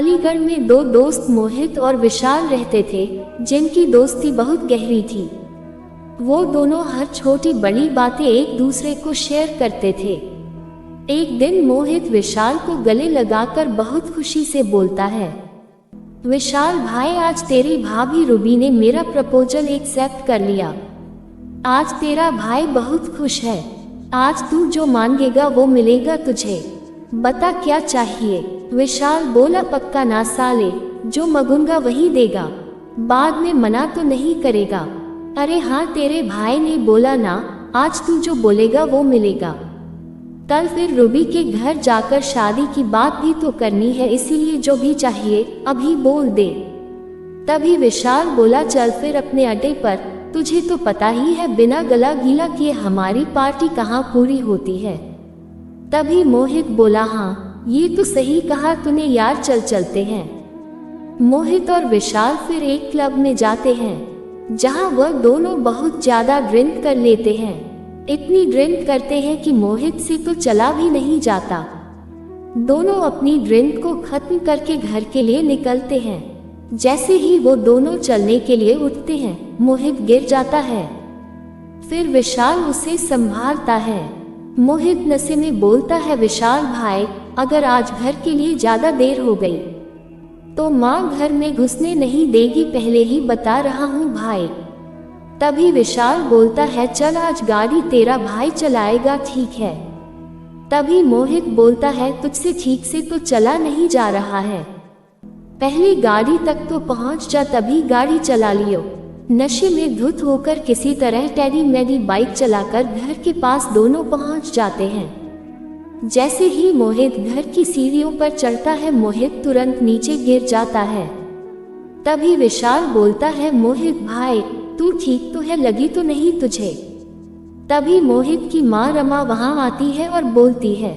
अलीगढ़ में दो दोस्त मोहित और विशाल रहते थे, जिनकी दोस्ती बहुत गहरी थी। वो दोनों हर छोटी बड़ी बातें एक दूसरे को शेयर करते थे। एक दिन मोहित विशाल को गले लगाकर बहुत खुशी से बोलता है, विशाल भाई, आज तेरी भाभी रूबी ने मेरा प्रपोजल एक्सेप्ट कर लिया। आज तेरा भाई बहुत खुश है। आज तू जो मांगेगा वो मिलेगा तुझे। बता क्या चाहिए। विशाल बोला, पक्का ना साले, जो मांगूंगा वही देगा, बाद में मना तो नहीं करेगा। अरे हाँ, तेरे भाई ने बोला ना, आज तू जो बोलेगा वो मिलेगा। कल फिर रूबी के घर जाकर शादी की बात भी तो करनी है, इसीलिए जो भी चाहिए अभी बोल दे। तभी विशाल बोला, चल फिर अपने अड्डे पर, तुझे तो पता ही है बिना गला गीला किए हमारी पार्टी कहाँ पूरी होती है। तभी मोहित बोला, हाँ ये तो सही कहा तूने यार, चल चलते हैं। मोहित और विशाल फिर एक क्लब में जाते हैं, जहां वह दोनों बहुत ज्यादा ड्रिंक कर लेते हैं। इतनी ड्रिंक करते हैं कि मोहित से तो चला भी नहीं जाता। दोनों अपनी ड्रिंक को खत्म करके घर के लिए निकलते हैं। जैसे ही वो दोनों चलने के लिए उठते हैं, मोहित गिर जाता है। फिर विशाल उसे संभालता है। मोहित नशे में बोलता है, विशाल भाई, अगर आज घर के लिए ज्यादा देर हो गई तो माँ घर में घुसने नहीं देगी, पहले ही बता रहा हूँ भाई। तभी विशाल बोलता है, चल आज गाड़ी तेरा भाई चलाएगा, ठीक है। तभी मोहित बोलता है, तुझसे ठीक से तो चला नहीं जा रहा है, पहले गाड़ी तक तो पहुँच जा, तभी गाड़ी चला लियो। नशे में धुत होकर किसी तरह टेढ़ी मेढ़ी बाइक चलाकर घर के पास दोनों पहुंच जाते हैं। जैसे ही मोहित घर की सीढ़ियों पर चढ़ता है, मोहित तुरंत नीचे गिर जाता है। तभी विशाल बोलता है, मोहित भाई तू ठीक तो है, लगी तो नहीं तुझे। तभी मोहित की माँ रमा वहां आती है और बोलती है,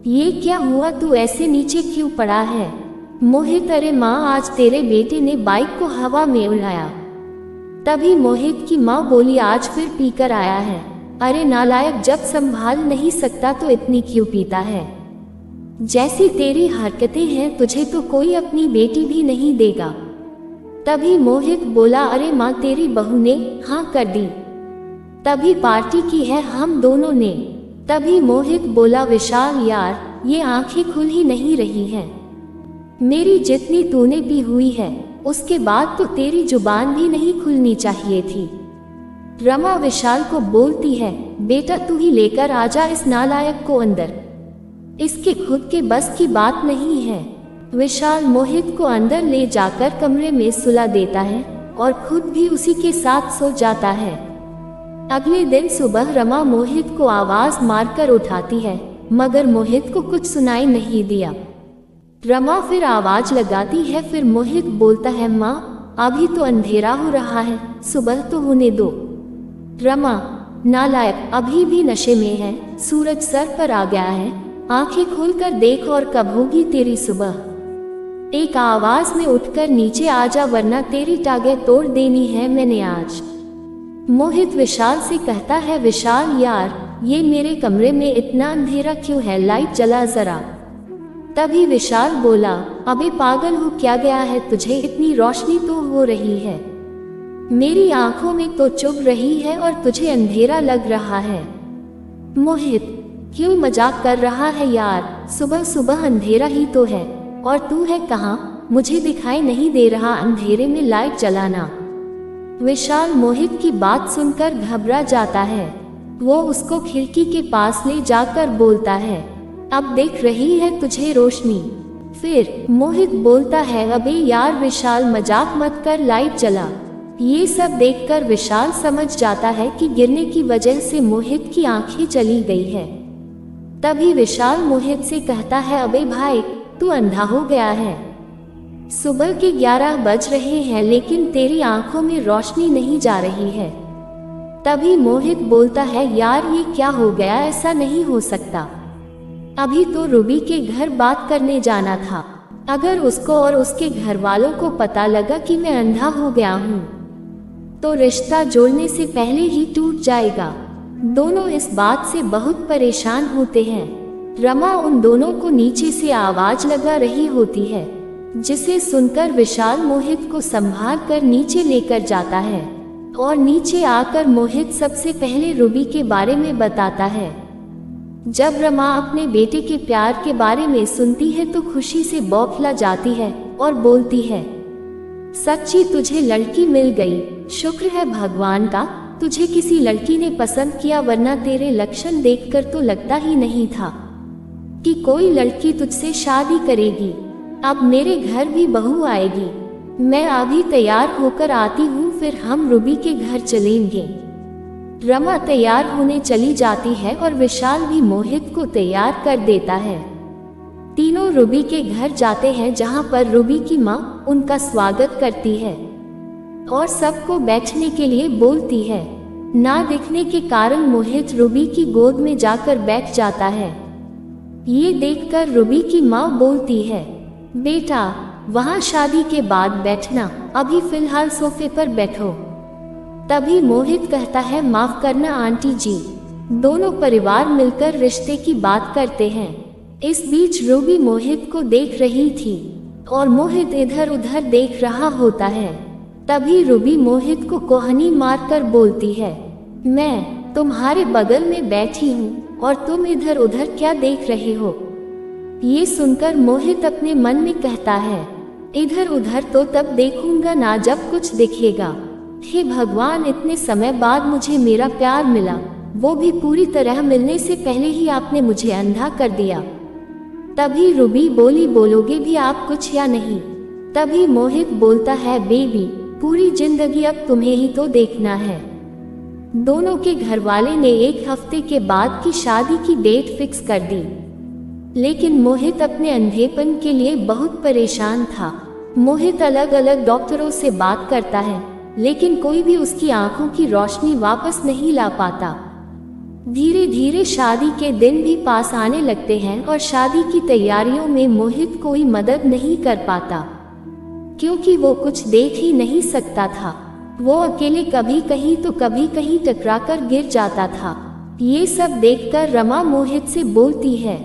ये क्या हुआ, तू ऐसे नीचे क्यों पड़ा है। मोहित, अरे माँ, आज तेरे बेटे ने बाइक को हवा में उड़ाया। तभी मोहित की माँ बोली, आज फिर पीकर आया है। अरे नालायक, जब संभाल नहीं सकता तो इतनी क्यों पीता है। जैसी तेरी हरकतें हैं, तुझे तो कोई अपनी बेटी भी नहीं देगा। तभी मोहित बोला, अरे माँ, तेरी बहू ने हाँ कर दी, तभी पार्टी की है हम दोनों ने। तभी मोहित बोला, विशाल यार, ये आंखें खुल ही नहीं रही हैं। मेरी जितनी तूने पी हुई है उसके बाद तो तेरी जुबान भी नहीं खुलनी चाहिए थी। रमा विशाल को बोलती है, बेटा तू ही लेकर आजा इस नालायक को अंदर, इसके खुद के बस की बात नहीं है। विशाल मोहित को अंदर ले जाकर कमरे में सुला देता है और खुद भी उसी के साथ सो जाता है। अगले दिन सुबह रमा मोहित को आवाज मारकर उठाती है, मगर मोहित को कुछ सुनाई नहीं दिया। रमा फिर आवाज लगाती है, फिर मोहित बोलता है, माँ अभी तो अंधेरा हो रहा है, सुबह तो होने दो। रमा, नालायक, अभी भी नशे में है, सूरज सर पर आ गया है, आंखें खोलकर देख और कब होगी तेरी सुबह। एक आवाज में उठकर नीचे आ जा, वरना तेरी टांगें तोड़ देनी है मैंने आज। मोहित विशाल से कहता है, विशाल यार, ये मेरे कमरे में इतना अंधेरा क्यों है, लाइट जला जरा। तभी विशाल बोला, अबे पागल हो क्या गया है तुझे, इतनी रोशनी तो हो रही है, मेरी आंखों में तो चुभ रही है और तुझे अंधेरा लग रहा है। मोहित, क्यों मजाक कर रहा है यार, सुबह सुबह अंधेरा ही तो है, और तू है कहाँ, मुझे दिखाई नहीं दे रहा, अंधेरे में लाइट जलाना। विशाल मोहित की बात सुनकर घबरा जाता है। वो उसको खिड़की के पास ले जाकर बोलता है, अब देख रही है तुझे रोशनी। फिर मोहित बोलता है, अबे यार विशाल, मजाक मत कर, लाइट जला। ये सब देखकर विशाल समझ जाता है कि गिरने की वजह से मोहित की आंखें चली गई है। तभी विशाल मोहित से कहता है, अबे भाई तू अंधा हो गया है, सुबह के 11 बज रहे हैं लेकिन तेरी आंखों में रोशनी नहीं जा रही है। तभी मोहित बोलता है, यार ये क्या हो गया, ऐसा नहीं हो सकता, अभी तो रूबी के घर बात करने जाना था, अगर उसको और उसके घर वालों को पता लगा कि मैं अंधा हो गया हूँ तो रिश्ता जोड़ने से पहले ही टूट जाएगा। दोनों इस बात से बहुत परेशान होते हैं। रमा उन दोनों को नीचे से आवाज लगा रही होती है, जिसे सुनकर विशाल मोहित को संभाल कर नीचे लेकर जाता है और नीचे आकर मोहित सबसे पहले रूबी के बारे में बताता है। जब रमा अपने बेटे के प्यार के बारे में सुनती है तो खुशी से बौखला जाती है और बोलती है, सच्ची तुझे लड़की मिल गई, शुक्र है भगवान का, तुझे किसी लड़की ने पसंद किया, वरना तेरे लक्षण देखकर तो लगता ही नहीं था कि कोई लड़की तुझसे शादी करेगी। अब मेरे घर भी बहू आएगी, मैं अभी तैयार होकर आती हूँ, फिर हम रूबी के घर चलेंगे। रमा तैयार होने चली जाती है और विशाल भी मोहित को तैयार कर देता है। तीनों रूबी के घर जाते हैं, जहाँ पर रूबी की माँ उनका स्वागत करती है और सबको बैठने के लिए बोलती है। ना दिखने के कारण मोहित रूबी की गोद में जाकर बैठ जाता है। ये देखकर रूबी की माँ बोलती है, बेटा वहाँ शादी के बाद बैठना, अभी फिलहाल सोफे पर बैठो। तभी मोहित कहता है, माफ करना आंटी जी। दोनों परिवार मिलकर रिश्ते की बात करते हैं। इस बीच रूबी मोहित को देख रही थी और मोहित इधर उधर देख रहा होता है। तभी रूबी मोहित को कोहनी मारकर बोलती है, मैं तुम्हारे बगल में बैठी हूँ और तुम इधर उधर क्या देख रहे हो। ये सुनकर मोहित अपने मन में कहता है, इधर उधर तो तब देखूंगा ना जब कुछ दिखेगा। हे भगवान, इतने समय बाद मुझे मेरा प्यार मिला, वो भी पूरी तरह मिलने से पहले ही आपने मुझे अंधा कर दिया। तभी रूबी बोली, बोलोगे भी आप कुछ या नहीं। तभी मोहित बोलता है, बेबी पूरी जिंदगी अब तुम्हें ही तो देखना है। दोनों के घर वाले ने 1 हफ्ते के बाद की शादी की डेट फिक्स कर दी, लेकिन मोहित अपने अंधेपन के लिए बहुत परेशान था। मोहित अलग अलग डॉक्टरों से बात करता है, लेकिन कोई भी उसकी आंखों की रोशनी वापस नहीं ला पाता। धीरे धीरे शादी के दिन भी पास आने लगते हैं और शादी की तैयारियों में मोहित कोई मदद नहीं कर पाता, क्योंकि वो कुछ देख ही नहीं सकता था। वो अकेले कभी कहीं तो कभी कहीं टकराकर गिर जाता था। ये सब देखकर रमा मोहित से बोलती है,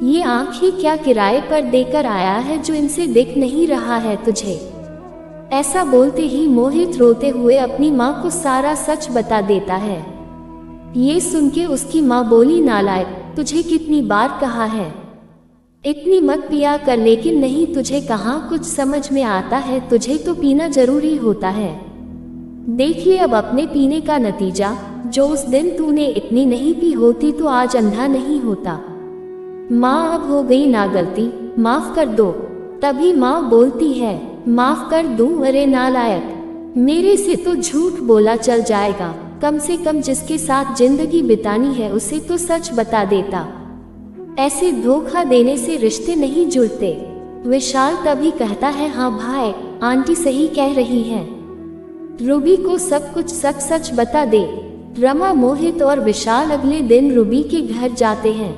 ये आँखें क्या किराए पर देकर आया है जो इनसे दिख नहीं रहा है तुझे। ऐसा बोलते ही मोहित रोते हुए अपनी माँ को सारा सच बता देता है। ये सुन के उसकी माँ बोली, नालायक, तुझे कितनी बार कहा है इतनी मत पिया कर, लेकिन नहीं, तुझे कहाँ कुछ समझ में आता है, तुझे तो पीना जरूरी होता है। देखिए अब अपने पीने का नतीजा, जो उस दिन तूने इतनी नहीं पी होती तो आज अंधा नहीं होता। माँ अब हो गई ना गलती, माफ कर दो। तभी माँ बोलती है, माफ कर दूं? अरे नालायक, मेरे से तो झूठ बोला चल जाएगा, कम से कम जिसके साथ जिंदगी बितानी है उसे तो सच बता देता। ऐसे धोखा देने से रिश्ते नहीं जुड़ते। विशाल तभी कहता है, हाँ भाई, आंटी सही कह रही है, रूबी को सब कुछ सच सच बता दे। रमा, मोहित और विशाल अगले दिन रूबी के घर जाते हैं।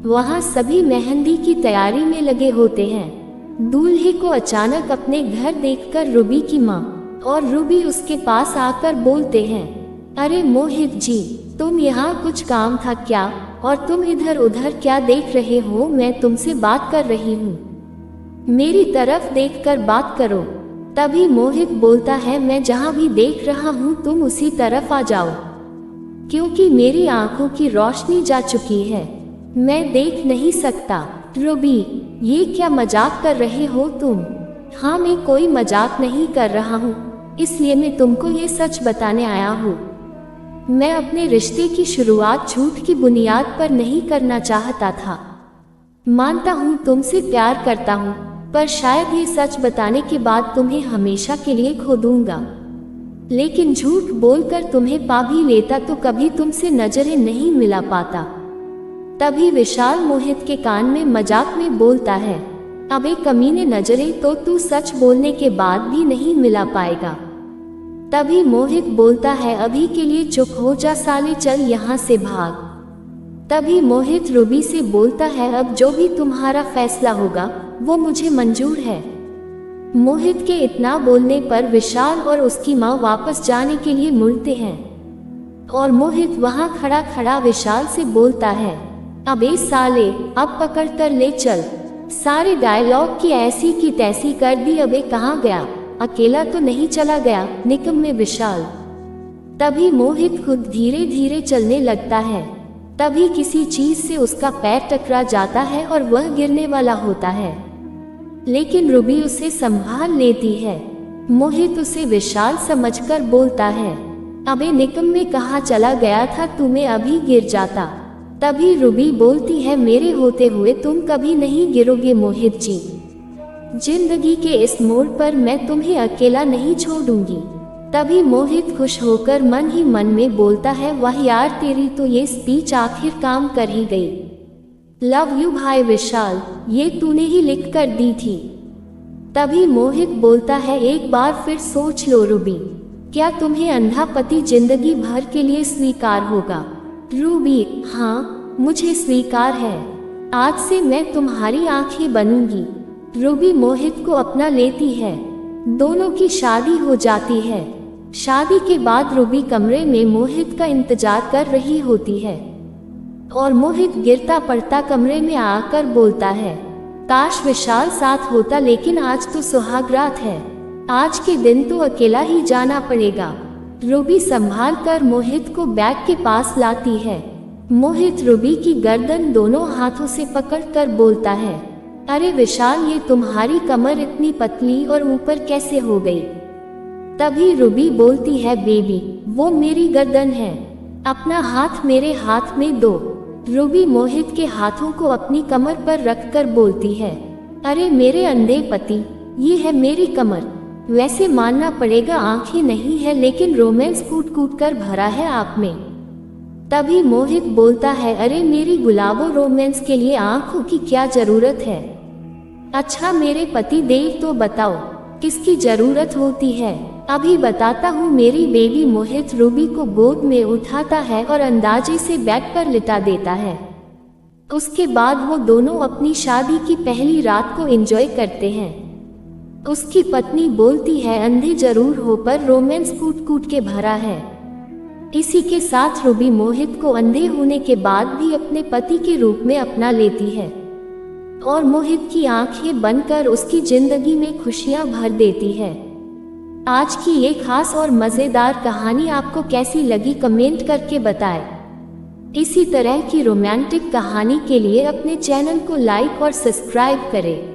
वहाँ सभी मेहंदी की तैयारी में लगे होते हैं। दूल्हे को अचानक अपने घर देखकर रूबी की माँ और रूबी उसके पास आकर बोलते हैं, अरे मोहित जी, तुम यहाँ कुछ काम था क्या, और तुम इधर उधर क्या देख रहे हो, मैं तुमसे बात कर रही हूँ, मेरी तरफ देखकर बात करो। तभी मोहित बोलता है, मैं जहाँ भी देख रहा हूँ तुम उसी तरफ आ जाओ, क्योंकि मेरी आंखों की रोशनी जा चुकी है, मैं देख नहीं सकता। रूबी, ये क्या मजाक कर रहे हो तुम? हाँ, मैं कोई मजाक नहीं कर रहा हूँ, इसलिए मैं तुमको ये सच बताने आया हूँ। मैं अपने रिश्ते की शुरुआत झूठ की बुनियाद पर नहीं करना चाहता था। मानता हूँ तुमसे प्यार करता हूँ, पर शायद ये सच बताने के बाद तुम्हें हमेशा के लिए खो दूंगा। लेकिन झूठ बोलकर तुम्हें पा भी लेता तो कभी तुमसे नजरें नहीं मिला पाता। तभी विशाल मोहित के कान में मजाक में बोलता है, अबे कमीने, नजरें तो तू सच बोलने के बाद भी नहीं मिला पाएगा। तभी मोहित बोलता है, अभी के लिए चुप हो जा साले, चल यहाँ से भाग। तभी मोहित रूबी से बोलता है, अब जो भी तुम्हारा फैसला होगा वो मुझे मंजूर है। मोहित के इतना बोलने पर विशाल और उसकी माँ वापस जाने के लिए मुड़ते हैं और मोहित वहाँ खड़ा खड़ा विशाल से बोलता है, अबे साले, अब पकड़ कर ले चल। सारे डायलॉग की ऐसी की तैसी कर दी। अबे कहाँ गया, अकेला तो नहीं चला गया, निकम्मे विशाल। तभी मोहित खुद धीरे धीरे चलने लगता है। तभी किसी चीज से उसका पैर टकरा जाता है और वह गिरने वाला होता है, लेकिन रूबी उसे संभाल लेती है। मोहित उसे विशाल समझकर बोलता है, अबे निकम्मे कहाँ चला गया था, तुम्हें अभी गिर जाता। तभी रूबी बोलती है, मेरे होते हुए तुम कभी नहीं गिरोगे मोहित जी। जिंदगी के इस मोड़ पर मैं तुम्हें अकेला नहीं छोड़ूंगी। तभी मोहित खुश होकर मन ही मन में बोलता है, वाह यार तेरी तो ये स्पीच आखिर काम कर ही गई। लव यू भाई विशाल, ये तूने ही लिख कर दी थी। तभी मोहित बोलता है, एक बार फिर सोच लो रूबी, क्या तुम्हें अंधा पति जिंदगी भर के लिए स्वीकार होगा? रूबी, हाँ मुझे स्वीकार है, आज से मैं तुम्हारी आंखें बनूंगी। रूबी मोहित को अपना लेती है, दोनों की शादी हो जाती है। शादी के बाद रूबी कमरे में मोहित का इंतजार कर रही होती है और मोहित गिरता पड़ता कमरे में आकर बोलता है, काश विशाल साथ होता, लेकिन आज तो सुहाग रात है, आज के दिन तो अकेला ही जाना पड़ेगा। रूबी संभाल कर मोहित को बैग के पास लाती है। मोहित रूबी की गर्दन दोनों हाथों से पकड़कर बोलता है, अरे विशाल, ये तुम्हारी कमर इतनी पतली और ऊपर कैसे हो गई? तभी रूबी बोलती है, बेबी वो मेरी गर्दन है, अपना हाथ मेरे हाथ में दो। रूबी मोहित के हाथों को अपनी कमर पर रखकर बोलती है, अरे मेरे अंधे पति, ये है मेरी कमर। वैसे मानना पड़ेगा आंखें नहीं है, लेकिन रोमांस कूट कूट कर भरा है आप में। तभी मोहित बोलता है, अरे मेरी गुलाबो, रोमांस के लिए आंखों की क्या जरूरत है? अच्छा मेरे पति देव, तो बताओ किसकी जरूरत होती है? अभी बताता हूँ मेरी बेबी। मोहित रूबी को गोद में उठाता है और अंदाजे से बेड पर लिटा देता है। उसके बाद वो दोनों अपनी शादी की पहली रात को एंजॉय करते हैं। उसकी पत्नी बोलती है, अंधे जरूर हो पर रोमांस कूट कूट के भरा है। इसी के साथ रूबी मोहित को अंधे होने के बाद भी अपने पति के रूप में अपना लेती है और मोहित की आंखें बनकर उसकी जिंदगी में खुशियां भर देती है। आज की ये खास और मज़ेदार कहानी आपको कैसी लगी, कमेंट करके बताएं। इसी तरह की रोमांटिक कहानी के लिए अपने चैनल को लाइक और सब्सक्राइब करें।